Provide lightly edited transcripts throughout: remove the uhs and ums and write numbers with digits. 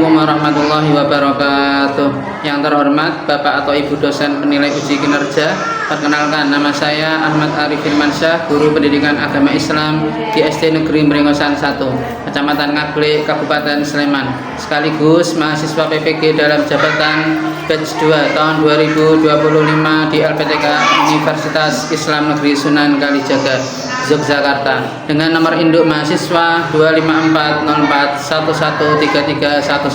Assalamualaikum warahmatullahi wabarakatuh. Yang terhormat Bapak atau Ibu dosen penilai uji kinerja, perkenalkan nama saya Ahmad Arif Firmansyah, guru pendidikan agama Islam di SD Negeri Merengosan 1, Kecamatan Ngaglik, Kabupaten Sleman, sekaligus mahasiswa PPG dalam jabatan batch 2 tahun 2025 di LPTK Universitas Islam Negeri Sunan Kalijaga, Yogyakarta, dengan nomor induk mahasiswa 25404113311.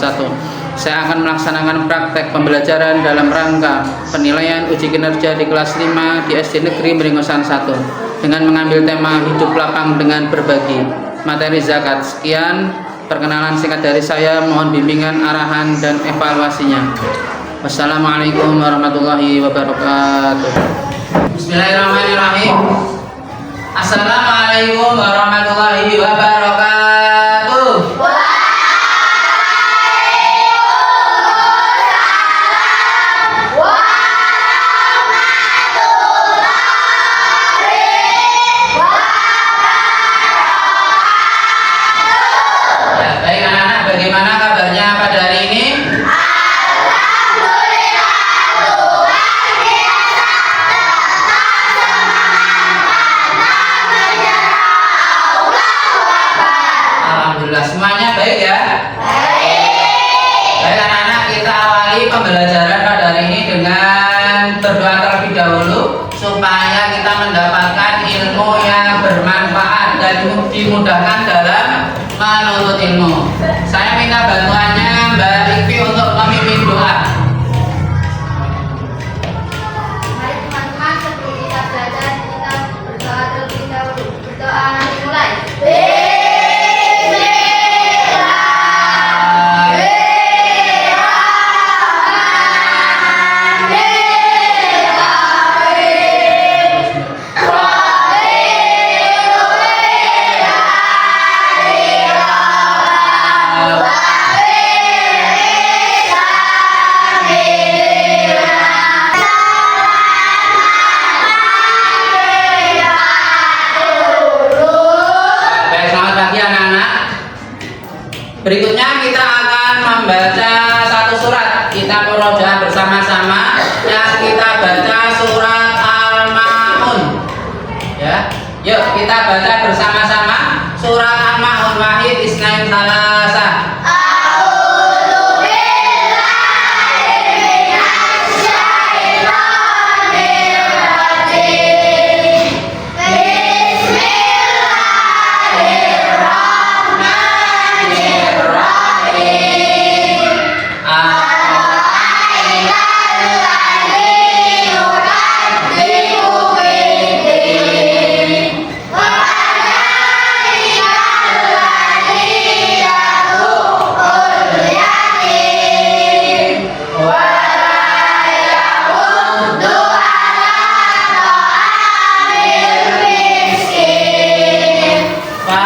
Saya akan melaksanakan praktek pembelajaran dalam rangka penilaian uji kinerja di kelas 5 di SD Negeri Merengosan 1 dengan mengambil tema hidup lapang dengan berbagi, materi zakat. Sekian perkenalan singkat dari saya, mohon bimbingan, arahan, dan evaluasinya. Wassalamualaikum warahmatullahi wabarakatuh. Bismillahirrahmanirrahim. Assalamualaikum warahmatullahi wabarakatuh. Baik anak-anak, bagaimana kabarnya pada hari ini? Alhamdulillah, semuanya baik ya? Baik anak-anak, kita awali pembelajaran pada hari ini dengan berdoa terlebih dahulu supaya kita mendapatkan ilmu yang bermanfaat dan dimudahkan dalam menuntut ilmu. Saya minta bantuannya Mbak Ikvi untuk memimpin doa. Mari teman-teman, sebelum kita belajar, kita berdoa terlebih dahulu. Berdoa dimulai. Berikutnya kita akan membaca satu surat. Kita murojaah bersama-sama. Yang kita baca surat Al-Ma'un. Ya, yuk kita baca bersama-sama surat Al-Ma'un. Wahid Isnain Salasa.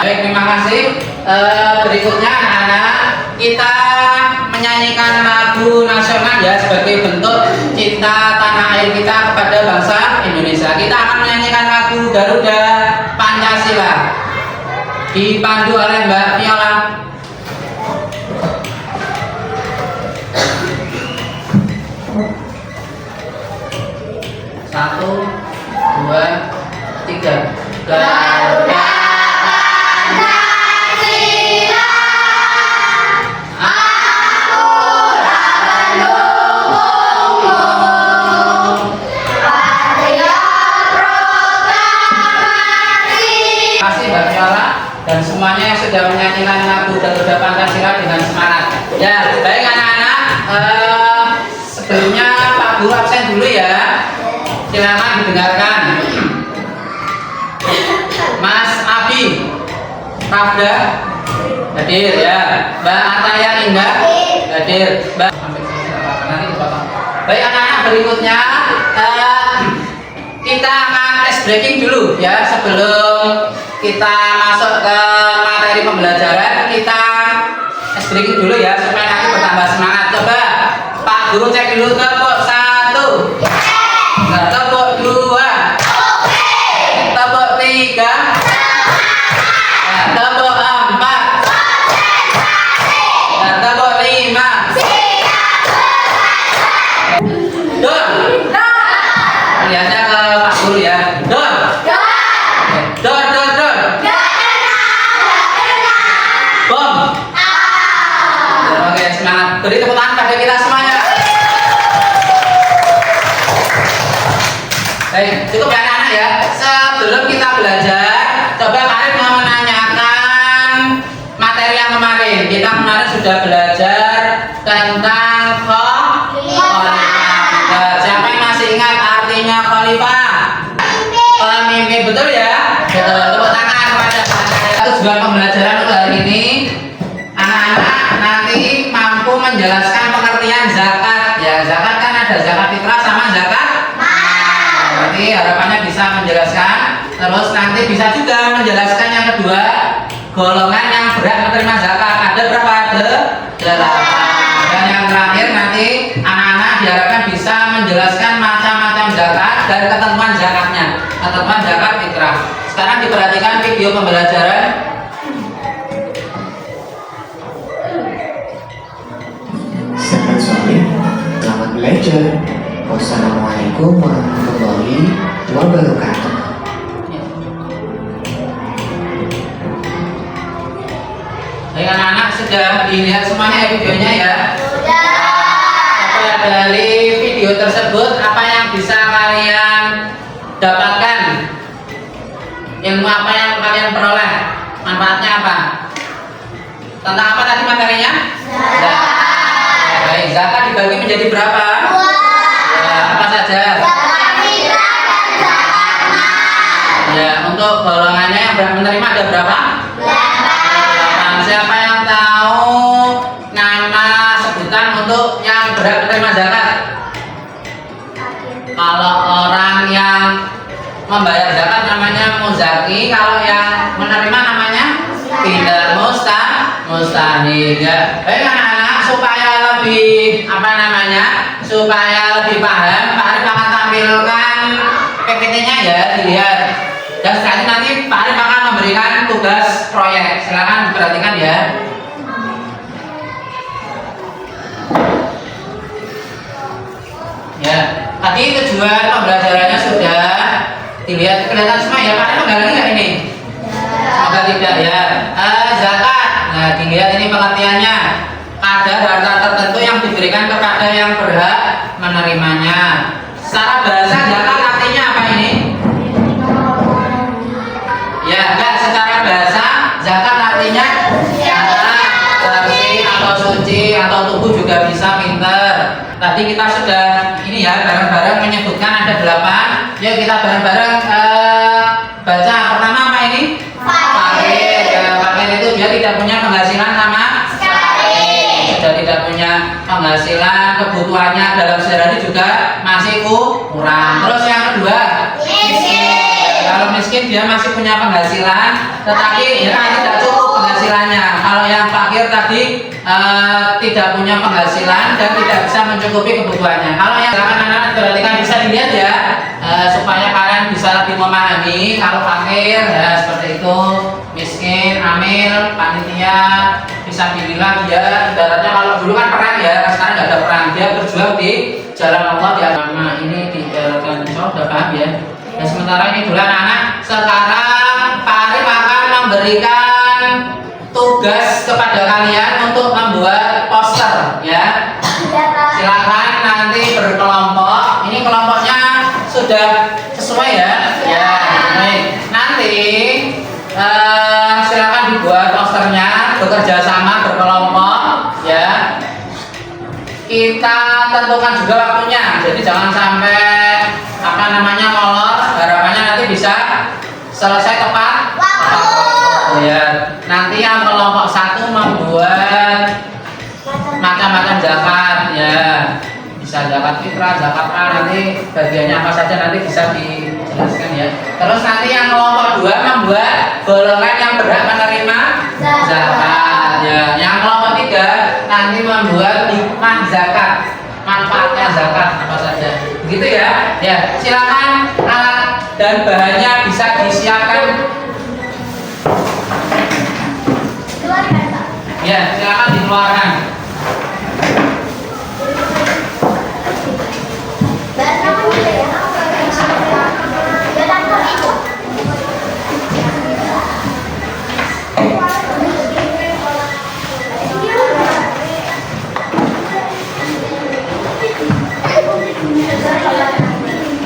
Baik, terima kasih. Berikutnya anak-anak, kita menyanyikan lagu nasional ya sebagai bentuk cinta tanah air kita kepada bangsa Indonesia. Kita akan menyanyikan lagu Garuda Pancasila dipandu oleh Mbak Viola. Satu, dua, tiga. Garuda dan semuanya yang sudah menyanyikan lagu Garuda Pancasila dengan semangat. Ya, baik anak-anak, sebelumnya Pak Guru absen dulu ya. Silakan didengarkan. Mas Abi Rafda hadir ya. Mbak Ataya Indah hadir. Mbak nanti dipotong. Baik anak-anak, berikutnya kita akan ice breaking dulu ya sebelum kita masuk ke materi pembelajaran. Kita ice breaking dulu ya supaya nanti bertambah semangat. Coba Pak Guru cek dulu, tepuk 1, tepuk 2, tepuk 3, tepuk 4, tepuk 5, Baik, cukup ya anak-anak ya. Sebelum kita belajar, coba Pak Arif mau menanyakan materi yang kemarin. Kita kemarin sudah belajar tentang khalifah. Siapa yang masih ingat artinya khalifah? Pemimpin, betul ya? Betul. Tepuk tangan kepada saya. Tujuan pembelajaran untuk hari ini, anak-anak nanti mampu menjelaskan pengertian zakat. Ya, zakat kan ada zakat fitrah sama zakat. Berarti harapannya bisa menjelaskan. Terus nanti bisa juga menjelaskan yang kedua, golongan yang berhak menerima zakat. Ada berapa? Ada 8. Dan yang terakhir nanti anak-anak diharapkan bisa menjelaskan macam-macam zakat dan ketentuan zakatnya. Ketentuan zakat fitrah. Sekarang diperhatikan video pembelajaran. Sahabat soleh, selamat belajar. Wassalamualaikum warahmatullahi wabarakatuh. Baik anak-anak, sudah dilihat semuanya videonya ya? Sudah. Apa dari video tersebut apa yang bisa kalian dapatkan? Ilmu apa yang kalian peroleh? Manfaatnya apa? Tentang apa tadi materinya? Zakat. Baik, zakat dibagi menjadi berapa? Ya, apa saja? Ya, untuk golongannya yang berhak menerima ada berapa? 8. Siapa yang tahu nama sebutan untuk yang berhak menerima zakat? Kalau orang yang membayar zakat namanya muzaki, kalau yang menerima namanya tidak mustahil. Ya. Baik anak-anak, supaya lebih supaya lebih paham, Pak Arif akan tampilkan PPT-nya ya, dilihat. Dan sekali nanti Pak Arif akan memberikan tugas proyek. Silakan diperhatikan ya. Ya, tadi tujuan pembelajarannya sudah dilihat, kelihatan semua ya. Pak Arif menggali nggak ini? Semoga tidak ya. Zakat. Nah, dilihat ini pengertiannya. Ada harta tertentu yang diberikan kepada yang berhak menerimanya. Secara bahasa zakat artinya apa ini? Ya, enggak, secara bahasa zakat artinya bersih atau suci atau tubuh juga bisa, pinter. Tadi kita sudah ini ya bareng-bareng menyebutkan ada 8. Yuk kita bareng-bareng baca. Pertama apa ini? Fakir. Ya, fakir itu dia tidak punya penghasilan sama sekali. Sudah tidak punya penghasilan, kebutuhannya dalam sehari juga masih kurang. Terus yang kedua, miskin. Kalau miskin dia masih punya penghasilan, tetapi ya tidak cukup penghasilannya. Kalau yang fakir tadi tidak punya penghasilan dan tidak bisa mencukupi kebutuhannya. Kalau yang anak-anak perhatikan bisa dilihat ya, supaya kalian bisa lebih memahami. Kalau fakir ya seperti itu, miskin, amil, panitia, fisabilillah dia ibaratnya kalau dulu kan perang ya, sekarang nggak ada perang, dia berjuang di jalan Allah di agama. Ini diibaratkan, sudah paham ya? Dan sementara ini dulu anak-anak, sekarang Pak Arif akan memberikan tugas kepada kalian untuk membuat poster ya. Silakan nanti berkelompok. Ini kelompoknya sudah sesuai ya. Ya, baik. Nanti silakan dibuat posternya, bekerja sama berkelompok ya. Kita tentukan juga waktunya. Jadi jangan sampai molor. Harapannya nanti bisa selesai tepat waktu. Ya. Nanti yang kelompok 1 membuat macam-macam zakat ya. Bisa zakat fitrah, zakat nanti bagiannya apa saja nanti bisa dijelaskan ya. Terus nanti yang kelompok 2 membuat golongan yang berhak menerima zakat ya. Yang kelompok 3 nanti membuat hikmah zakat, manfaatnya zakat apa saja. Begitu ya. Ya, silakan alat dan bahannya bisa disiapkan. Ya, silakan dikeluarkan.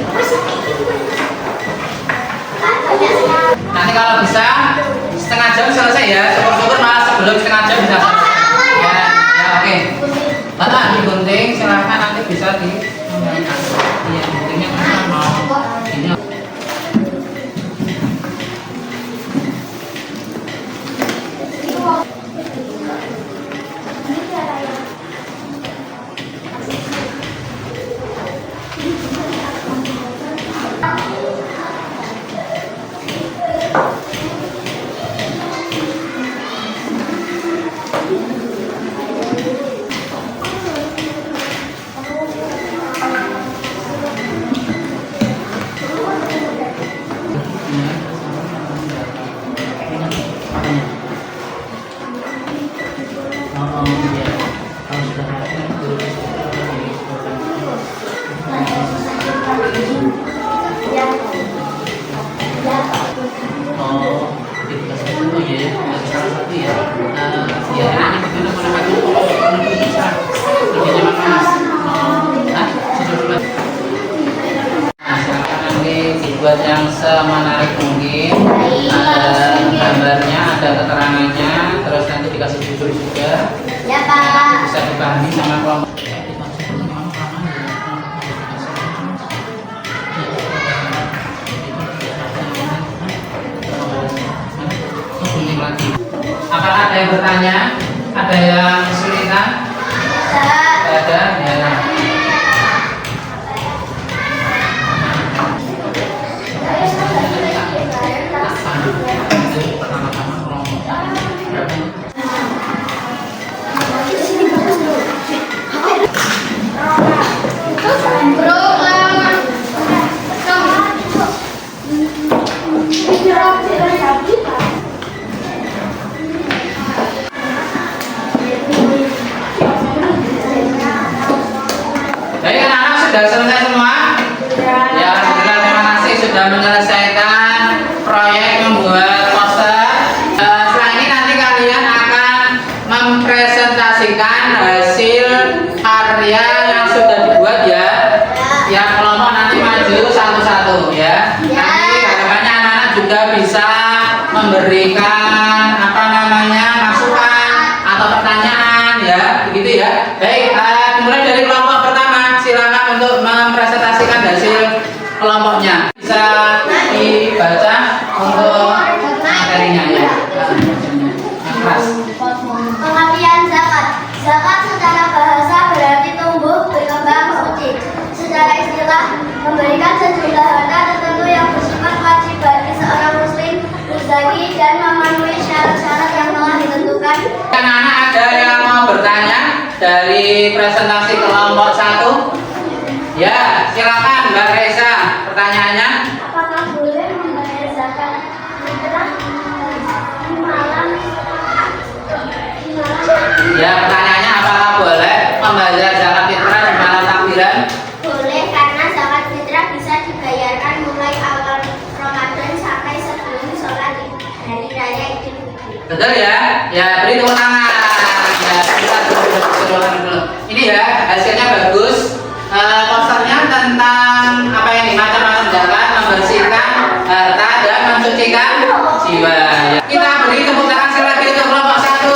Terus kalau bisa setengah jam selesai ya. Syukur-syukur malah sebelum setengah jam bisa selesai. Ya, ya oke. Bapak digunting silahkan nanti bisa di. Iya, guntingnya kan mau ini. Buat yang semenarik mungkin, ada gambarnya, ada keterangannya, terus nanti dikasih judul juga. Ya Pak. Bisa dipahami sama kelompok. Apakah ada yang bertanya? Ada yang kesulitan? Ada. Ya. Jadi anak-anak sudah selesai semua? Ya, alhamdulillah, terima kasih sudah menyelesaikan proyek membuat poster. Setelah ini nanti kalian akan mempresentasikan hasil karya yang sudah dibuat ya. Ya, kelompok nanti maju satu-satu ya. Nanti harapannya anak-anak juga bisa memberikan masukan atau pertanyaan ya, begitu ya. Baik, mulai dari kelompok pertama, silakan untuk mempresentasikan hasil kelompoknya. Bisa dibaca untuk materinya ya. Kelas. Pengertian zakat. Zakat secara bahasa berarti tumbuh, berkembang, suci. Secara istilah, memberikan sejumlah harta tertentu yang bersifat wajib bagi seorang muslim, berzaki dan memenuhi syarat-syarat yang telah ditentukan. Anak-anak ada yang mau bertanya dari presentasi kelompok 1? Ya, silakan Mbak Reza, pertanyaannya. Apakah boleh membayar zakat fitrah di malam? Ya, pertanyaannya apakah boleh membayar zakat fitrah di malam takbiran? Boleh, karena zakat fitrah bisa dibayarkan mulai awal Ramadan sampai sebelum sholat hari raya Idul Fitri. Betul ya? Ya, beri tepuk tangan. Ya, kita dulu. Ini ya, hasilnya bagus. Posternya tentang apa ini? Macam-macam zakat, membersihkan harta dan mensucikan jiwa. Ya. Kita beri tepuk tangan sekali lagi untuk kelompok 1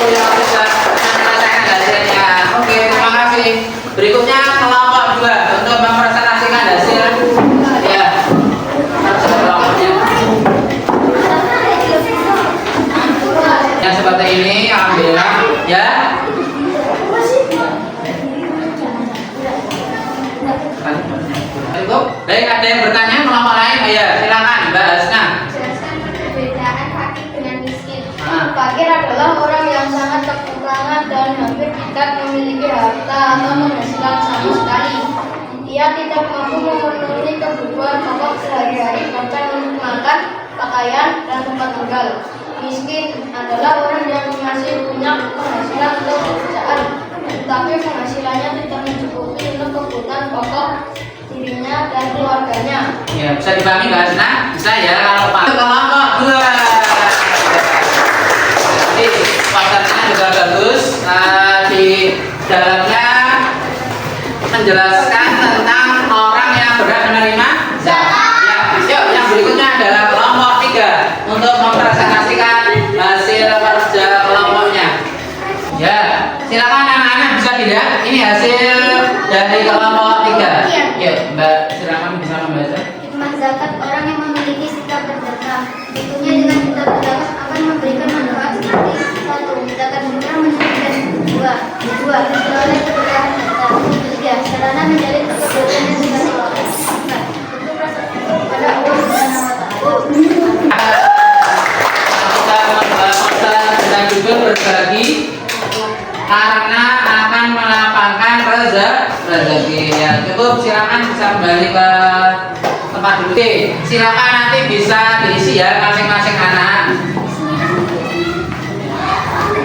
yang sudah menyelesaikan hasilnya. Oke, terima kasih. Berikutnya kelompok 2 untuk mempresentasikan hasil. Ya. Kelompoknya. Yang seperti ini, alhamdulillah. Ya. Baik, ada yang bertanya kelompok lain? Ya, silakan Mbak Hasna. Jelaskan perbedaan fakir dengan miskin. Fakir adalah orang yang sangat kekurangan dan hampir tidak memiliki harta atau penghasilan sama sekali. Ia tidak mampu memenuhi kebutuhan pokok sehari-hari, bahkan untuk makan, pakaian, dan tempat tinggal. Miskin adalah orang yang masih punya penghasilan untuk pekerjaan, tetapi penghasilannya tidak mencukupi untuk kebutuhan pokok dirinya dan keluarganya. Ya, bisa dipahami Mbak Hasna? Bisa ya, kalau Pak. Kelompok 2. Jadi, posternya juga bagus. Di dalamnya menjelaskan tentang orang yang berhak menerima zakat. Ya, yuk, yang berikutnya adalah kelompok 3 silakan bisa membaca. Hikmah zakat orang yang memiliki sikap berzakat. Tentunya dengan kita berzakat akan memberikan manfaat seperti satu, zakat fitrah menjadikan dua, memperoleh keberkahan harta, tiga, sarana menjalin persaudarian yang silaturahmi, empat, untuk rasa pada Allah Subhanahu wa Ta'ala. Kita juga berbagi karena akan melapangkan rezeki. Ya cukup, silakan bisa kembali ke tempat duduk. Silakan nanti bisa diisi ya masing-masing anak.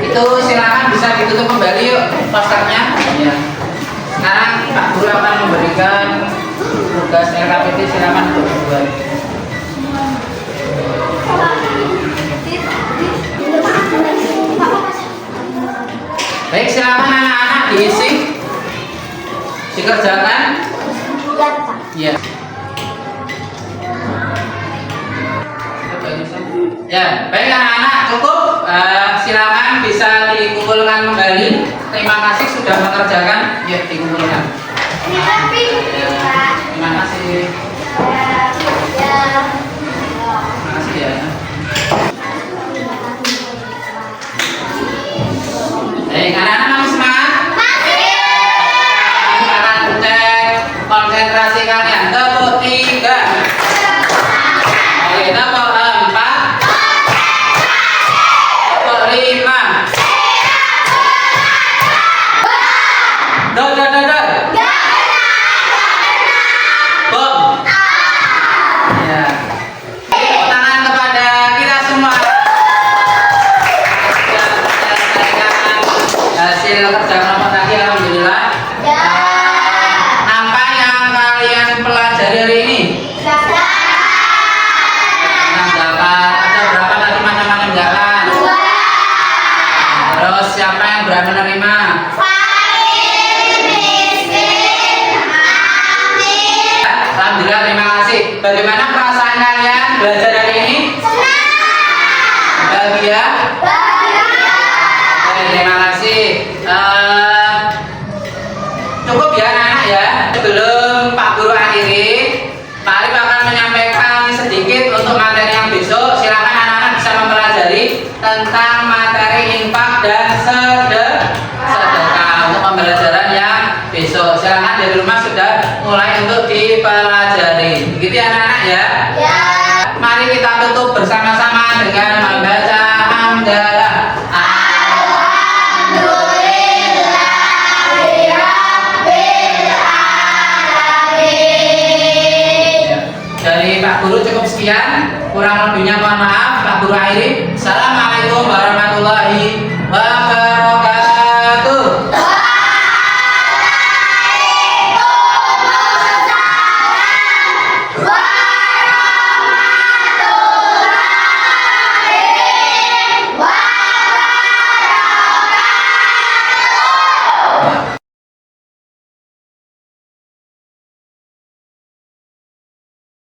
Itu silakan bisa ditutup kembali yuk posternya. Ya. Sekarang Pak Guru akan memberikan tugas LKPD, silakan untuk dibuat. Baik, silakan anak-anak diisi, dikerjakan. Ya. Ya, baik anak-anak cukup. Silakan bisa dikumpulkan kembali. Terima kasih sudah mengerjakan. Ya, dikumpulkan. Terima kasih. Terima kasih ya. Baik, anak-anak masih semangat? Masih. Akan cek konsentrasi kalian. Tepuk 3. Oke, tepuk 4. Tepuk 5. Do. Bom. Ya. Tepuk tangan kepada kita semua. Hasil kerja kelompok tadi alhamdulillah. Apa yang kalian pelajari hari ini? Tentang zakat. Ada berapa tadi macam-macam zakat? Terus siapa yang berani menerima? Alhamdulillah, terima kasih. Bagaimana perasaan kalian belajar hari ini? Bahagia? Terima kasih. Cukup ya anak-anak ya. Sebelum Pak Guru akhiri, Pak Arif akan menyampaikan sedikit untuk materi yang besok. Silakan anak-anak bisa mempelajari tentang materi infak dan sedekah untuk pembelajaran yang besok. Silakan dari rumah sudah mulai untuk dipelajari. Begitu ya anak-anak ya. Mari kita tutup bersama-sama dengan membaca hamdalah. Dari Pak Guru cukup sekian, kurang lebihnya mohon maaf. Pak Guru akhiri. Assalamualaikum warahmatullahi wabarakatuh.